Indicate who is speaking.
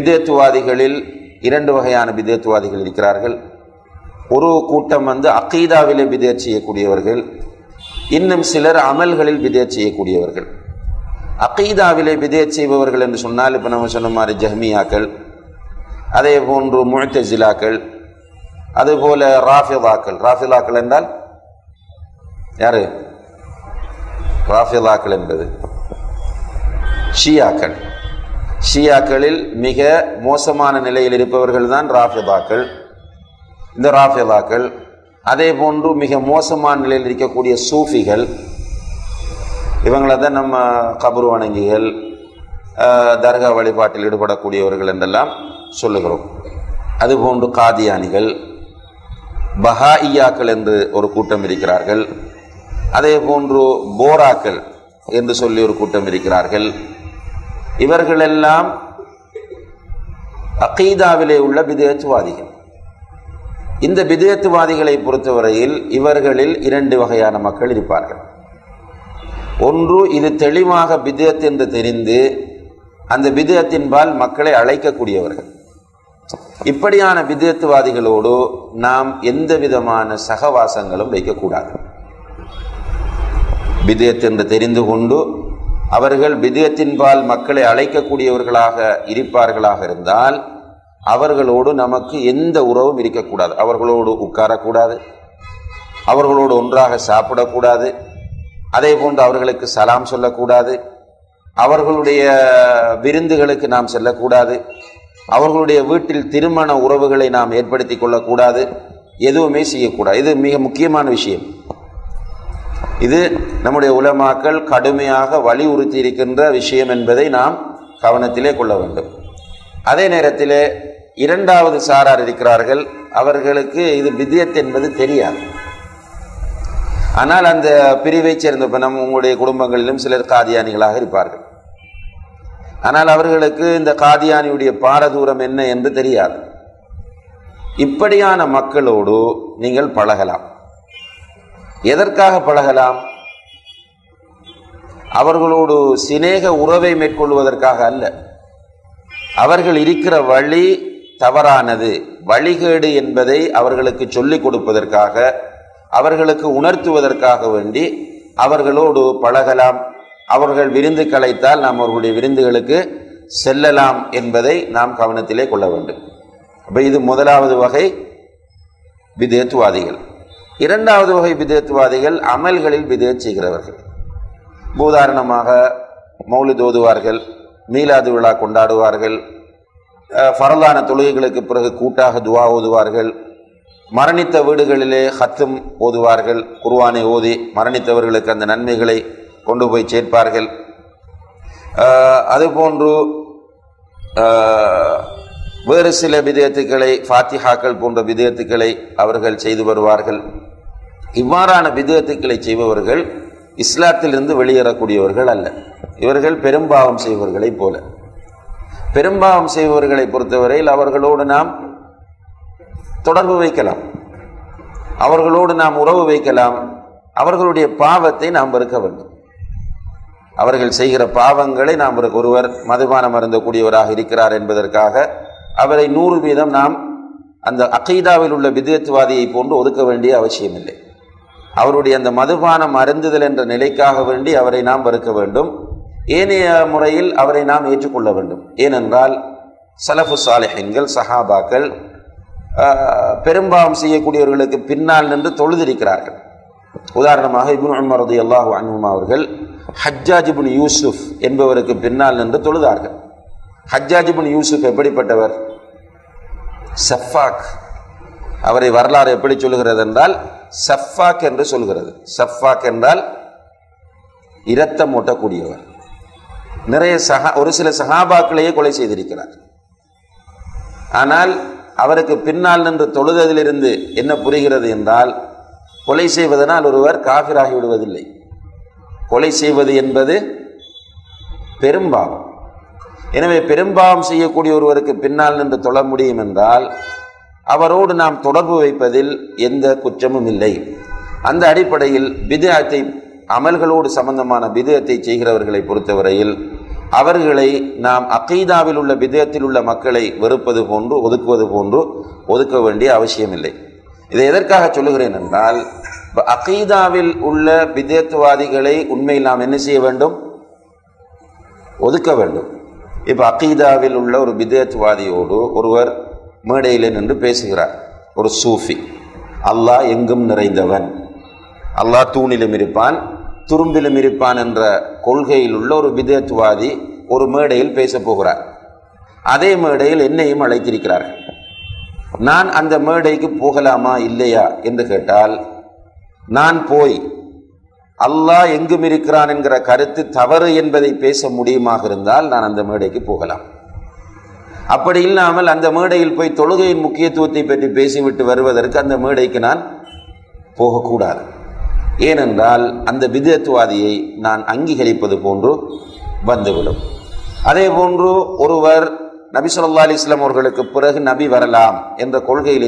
Speaker 1: பிதத்துவாதிகளில் இரண்டு வகையான பிதத்துவாதிகள் இருக்கிறார்கள். ஒரு கூட்டம் அகீதாவிலே பிதத் செய்யக்கூடியவர்கள், இன்னும் சிலர் அமல்களில் பிதத் செய்யக்கூடியவர்கள். அகீதாவிலே பிதத் செய்பவர்கள் என்று சொன்னால், இப்போ நம்ம சொன்ன மாதிரி ஜஹ்மியாக்கள், அதே போன்று முஅ்தஸிலாக்கள், அதுபோல ராஃபிதாக்கள். ராஃபிதாக்கள் என்றால் யாரு? ராஃபிதாக்கள் என்பது ஷியாக்கள். ஷியாக்களில் மிக மோசமான நிலையில் இருப்பவர்கள் தான் ராஃபிதாக்கள். இந்த ராஃபிதாக்கள், அதே போன்று மிக மோசமான நிலையில் இருக்கக்கூடிய சூஃபிகள், இவங்களை தான் நம்ம கபர் வணங்கிகள், தர்கா வழிபாட்டில் ஈடுபடக்கூடியவர்கள் என்றெல்லாம் சொல்லுகிறோம். அதுபோன்று காதியானிகள், பஹாயியாக்கள் என்று ஒரு கூட்டம் இருக்கிறார்கள். அதே போன்று போராக்கள் என்று சொல்லி ஒரு கூட்டம் இருக்கிறார்கள். இவர்களெல்லாம் அகீதாவிலே உள்ள பிதத்துவாதிகள். இந்த பிதத்துவாதிகளை பொறுத்தவரையில் இவர்களில் இரண்டு வகையான மக்கள் இருப்பார்கள். ஒன்று, இது தெளிவாக பிதத் என்று தெரிந்து அந்த பிதத்தின்பால் மக்களை அழைக்கக்கூடியவர்கள். இப்படியான பிதத்துவாதிகளோடு நாம் எந்த விதமான சகவாசங்களும் வைக்கக்கூடாது. பிதத் என்று தெரிந்து கொண்டு அவர்கள் பிதத்தின்பால் மக்களை அழைக்கக்கூடியவர்களாக இருப்பார்களாக இருந்தால் அவர்களோடு நமக்கு எந்த உறவும் இருக்கக்கூடாது. அவர்களோடு உட்காரக்கூடாது, அவர்களோடு ஒன்றாக சாப்பிடக்கூடாது, அதே போன்று அவர்களுக்கு சலாம் சொல்லக்கூடாது, அவர்களுடைய விருந்துகளுக்கு நாம் செல்லக்கூடாது, அவர்களுடைய வீட்டில் திருமண உறவுகளை நாம் ஏற்படுத்தி கொள்ளக்கூடாது, எதுவுமே செய்யக்கூடாது. இது மிக முக்கியமான விஷயம். இது நம்முடைய உலமாக்கள் கடுமையாக வலியுறுத்தி இருக்கின்ற விஷயம் என்பதை நாம் கவனத்திலே கொள்ள வேண்டும். அதே நேரத்தில் இரண்டாவது சாரார் இருக்கிறார்கள், அவர்களுக்கு இது பித்அத் என்பது தெரியாது. ஆனால் அந்த பிரிவை சேர்ந்த உங்களுடைய குடும்பங்களிலும் சிலர் காதியானிகளாக இருப்பார்கள். ஆனால் அவர்களுக்கு இந்த காதியானியுடைய பாரதூரம் என்ன என்று தெரியாது. இப்படியான மக்களோடு நீங்கள் பழகலாம். எதற்காக பழகலாம்? அவர்களோடு சிநேக உறவை மேற்கொள்வதற்காக அல்ல. அவர்கள் இருக்கிற வழி தவறானது, வழிகேடு என்பதை அவர்களுக்கு சொல்லிக் கொடுப்பதற்காக, அவர்களுக்கு உணர்த்துவதற்காக வேண்டி அவர்களோடு பழகலாம். அவர்கள் விருந்து கலைத்தால் நாம் அவர்களுடைய விருந்துகளுக்கு செல்லலாம் என்பதை நாம் கவனத்திலே கொள்ள வேண்டும். அப்போ இது முதலாவது வகை பிதத்துவாதிகள். இரண்டாவது வகை பிதத்துவாதிகள் அமல்களில் பிதத் செய்கிறவர்கள். உதாரணமாக மௌலித் ஓதுவார்கள், மீலாது விழா கொண்டாடுவார்கள், ஃபரலான தொழுகைகளுக்கு பிறகு கூட்டாக துவா ஓதுவார்கள், மரணித்த வீடுகளிலே ஹத்தும் ஓதுவார்கள், குர்ஆனை ஓதி மரணித்தவர்களுக்கு அந்த நன்மைகளை கொண்டு போய் சேர்ப்பார்கள். அதுபோன்று வேறு சில பிதத்துக்களை, ஃபாத்திஹாக்கள் போன்ற பிதத்துக்களை அவர்கள் செய்து வருவார்கள். இவ்வாறான பிதத்துக்களை செய்பவர்கள் இஸ்லாத்திலிருந்து வெளியேறக்கூடியவர்கள் அல்ல. இவர்கள் பெரும்பாவம் செய்பவர்களைப் போல. பெரும்பாவம் செய்பவர்களை பொறுத்தவரையில் அவர்களோடு நாம் தொடர்பு வைக்கலாம், அவர்களோடு நாம் உறவு வைக்கலாம். அவர்களுடைய பாவத்தை நாம் வெறுக்க வேண்டும். அவர்கள் செய்கிற பாவங்களை நாம் ஒருவர் மதுபானம் அருந்தக்கூடியவராக இருக்கிறார் என்பதற்காக அவரை 100% நாம் அந்த அகீதாவில் உள்ள பிதத்துவாதியை போன்று ஒதுக்க வேண்டிய அவசியம் இல்லை. அவருடைய அந்த மதுபானம் அருந்துதல் என்ற நிலைக்காக வேண்டி அவரை நாம் வெறுக்க வேண்டும். ஏனைய முறையில் அவரை நாம் ஏற்றுக்கொள்ள வேண்டும். ஏனென்றால் சலஃபு சாலிஹீன்கள், சஹாபாக்கள் பெரும்பாவம் செய்யக்கூடியவர்களுக்கு பின்னால் நின்று தொழுதிருக்கிறார்கள். உதாரணமாக இப்னு உமர் ரலியல்லாஹு அன்ஹுமா அவர்கள் ஹஜ்ஜாஜ் இப்னு யூசுப் என்பவருக்கு பின்னால் நின்று தொழுதார்கள். ஹஜ்ஜாஜ் இப்னு யூசுப் எப்படிப்பட்டவர்? சஃபாக். அவரை வரலாறு எப்படி சொல்லுகிறது என்றால் சஃபாக் என்று சொல்கிறது. சஃபாக் என்றால் இரத்தம் ஓட்டக்கூடியவர். நிறைய ஒரு சில சஹாபாக்களையே கொலை செய்திருக்கிறார். ஆனால் அவருக்கு பின்னால் நின்று தொழுதலிலிருந்து என்ன புரிகிறது என்றால், கொலை செய்வதனால் ஒருவர் காஃபிராகி விடுவதில்லை. கொலை செய்வது என்பது பெரும்பாவம். எனவே பெரும்பாவம் செய்யக்கூடிய ஒருவருக்கு பின்னால் நின்று தொழ முடியும் என்றால் அவரோடு நாம் தொடர்பு வைப்பதில் எந்த குற்றமும் இல்லை. அந்த அடிப்படையில் பித்அத்தை, அமல்களோடு சம்பந்தமான பித்அத்தை செய்கிறவர்களை பொறுத்தவரையில் அவர்களை நாம் அகீதாவில் உள்ள பிதத்தில் உள்ள மக்களை வெறுப்பது போன்று ஒதுக்குவது போன்று ஒதுக்க வேண்டிய அவசியம் இல்லை. இதை எதற்காக சொல்லுகிறேன் என்றால், இப்போ அகீதாவில் உள்ள பிதத்துவாதிகளை உண்மையில் நாம் என்ன செய்ய வேண்டும்? ஒதுக்க வேண்டும். இப்போ அகீதாவில் உள்ள ஒரு பிதத்துவாதியோடு ஒருவர் மேடையில் நின்று பேசுகிறார். ஒரு சூஃபி, அல்லாஹ் எங்கும் நிறைந்தவன், அல்லாஹ் தூணிலும் இருப்பான் துரும்பிலும் இருப்பான் என்ற கொள்கையில் உள்ள ஒரு பிதத்துவாதி ஒரு மேடையில் பேச போகிறார். அதே மேடையில் என்னையும் அழைத்திருக்கிறார்கள். நான் அந்த மேடைக்கு போகலாமா இல்லையா என்று கேட்டால், நான் போய் அல்லாஹ் எங்கும் இருக்கிறான் என்கிற கருத்து தவறு என்பதை பேச முடியுமாக இருந்தால் நான் அந்த மேடைக்கு போகலாம். அப்படி இல்லாமல் அந்த மேடையில் போய் தொழுகையின் முக்கியத்துவத்தை பற்றி பேசிவிட்டு வருவதற்கு அந்த மேடைக்கு நான் போகக்கூடாது. ஏனென்றால் அந்த பிதத்துவாதியை நான் அங்கீகரிப்பது போன்று வந்துவிடும். அதே போன்று ஒருவர் நபி ஸல்லல்லாஹு அலைஹி வஸல்லம் அவர்களுக்கு பிறகு நபி வரலாம் என்ற கொள்கையில்